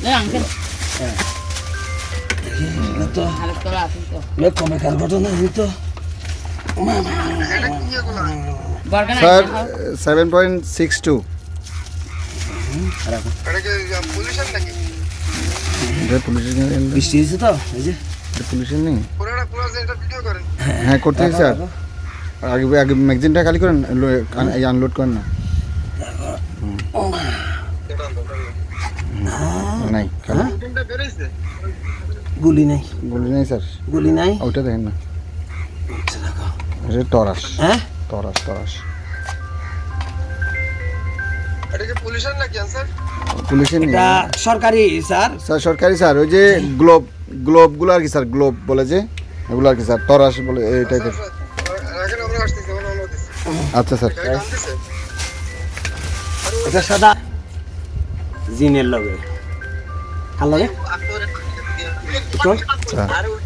Ankle. Ito. Electoral itu. Lihat kome kalbato na dito. Bargain sir aja. 7.62 এটা কি pollution নাকি? এটা পুলিশের বৃষ্টি হয়েছে তো এই যে পুলিশের নেই পুরোটা পুরো এটা ভিডিও করেন। হ্যাঁ করতে স্যার আগে আগে ম্যাগজিনটা খালি করেন আনলোড করেন না নাই খালি কোনটা বেরিয়েছে? গুলি নাই বলি নাই স্যার গুলি নাই ওইটা দেখেন না এটা তরাস হ্যাঁ তরাস তরাস এটা কি পলিউশন নাকি স্যার? পুলিশের নেই এটা সরকারি স্যার স্যার সরকারি স্যার ওই যে গ্লোবগুলো আর কি স্যার গ্লোব বলে যে এগুলো আর কি স্যার তরাস বলে এই টাইপের রাখেন আমরা আসতেছি আমরা অনুমতি দিচ্ছি। আচ্ছা স্যার গাড়ি টানতেছে? এটা সাদা জিনের লগে কার লগে চল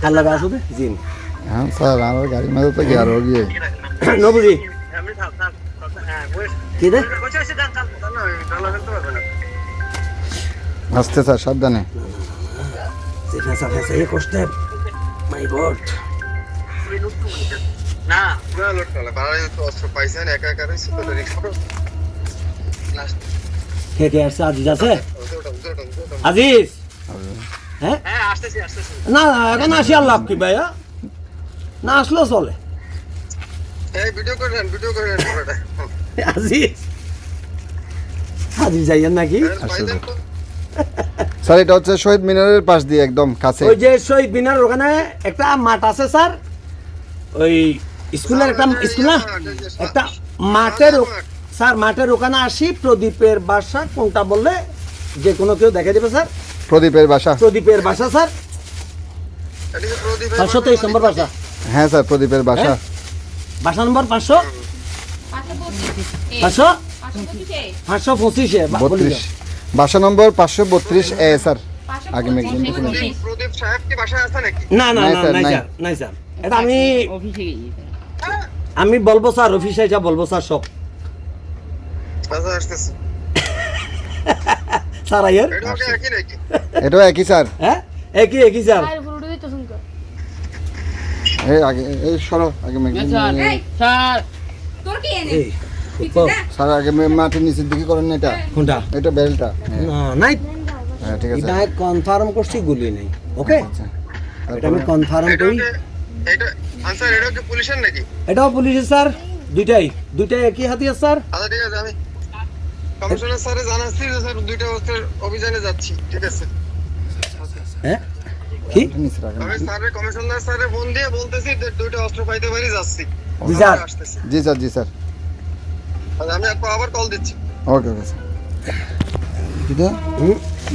কার লগে আসবে জিন হ্যাঁ স্যার আমার গাড়ির মধ্যে তো গিয়ার হয়ে গিয়ে নবুজি কি দে আসতে স্যার সাবধানে যেটা সাফেসে এই কষ্টে মাই গড না লোড করা বাড়াই তো অস্ত্র পাইছেন একা একা রইছে তো রিকভার লাস্ট কে কে আছে আজিজ আছে ওটা আজিজ হ্যাঁ হ্যাঁ আসতেছি না না এখন আসি আর লাভ কি ভাইয়া না আসলেও চলে এই ভিডিও করেন পুরোটা আজিজ আজিজ যাইয়েন নাকি পাইছেন তো স্যার এটা হচ্ছে শহীদ মিনারের পাশ দিয়ে একদম কাছে ওই যে শহীদ মিনার ওখানে একটা মাঠ আছে স্যার ওই স্কুলের একটা স্কুল না একটা মাঠের স্যার মাঠের ওখানে আসি প্রদীপের বাসা কোনটা বললে যে কোনো কেউ দেখে দেবে স্যার প্রদীপের বাসা প্রদীপের বাসা স্যার এটা কি প্রদীপ 523 নম্বর বাসা হ্যাঁ স্যার প্রদীপের বাসা বাসা নম্বর 500 500 525 32 বাসা নম্বর 532 এ স্যার আগে ম্যাগজিন প্রদীপ সাহেব কি বাসায় আছে নাকি? না না নাই না স্যার, নাই নাই। স্যার নাই স্যার এটা আমি Office gini. আমি বলবো স্যার অফিসে যা বলবো স্যার সব বাসা আসতেছে স্যার আইয়ের এটা কি একই নাকি? এটাও একই স্যার হ্যাঁ একই স্যার এই আগে এই সরো আগে ম্যাগজিন Sar. এই ও, স্যার আগে মাটির নিচের দিকে করেন না এটা কোনটা এটা বেলটা না নাই হ্যাঁ ঠিক আছে এটা কনফার্ম করছি গুলি নেই ওকে আচ্ছা এটা আমি কনফার্ম এটা করি এটা আনসার এটা কি পুলিশের নাকি? এটাও পুলিশের স্যার দুইটাই একই হাতিয়ার স্যার আচ্ছা ঠিক আছে আমি কমিশনার স্যারে জানাচ্ছি যে স্যার দুইটা অস্ত্রের অভিযানে যাচ্ছি ঠিক আছে হ্যাঁ কি নিচে রাখেন আমি স্যারের কমিশনার স্যারে ফোন দিয়ে বলতেছি যে দুইটা অস্ত্র পাইতে পারি যাচ্ছি জি স্যার। আসতেছি জি স্যার আচ্ছা, আমি আবার কল দিচ্ছি ওকে ওকে স্যার কিন্তু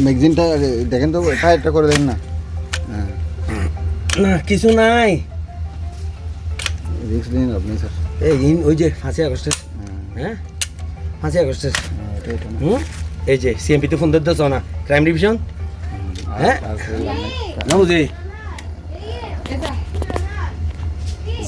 ম্যাগজিনটা দেখেন তো টায়ারটা করে দেন না হ্যাঁ না কিছু নাই রিস্ক নিন আপনি স্যার ওই যে 5 আগস্টের হ্যাঁ 5 আগস্টের এটা না এই যে সিএমপিতে ফোন দিতে না ক্রাইম ডিভিশন হ্যাঁ আর না বুঝি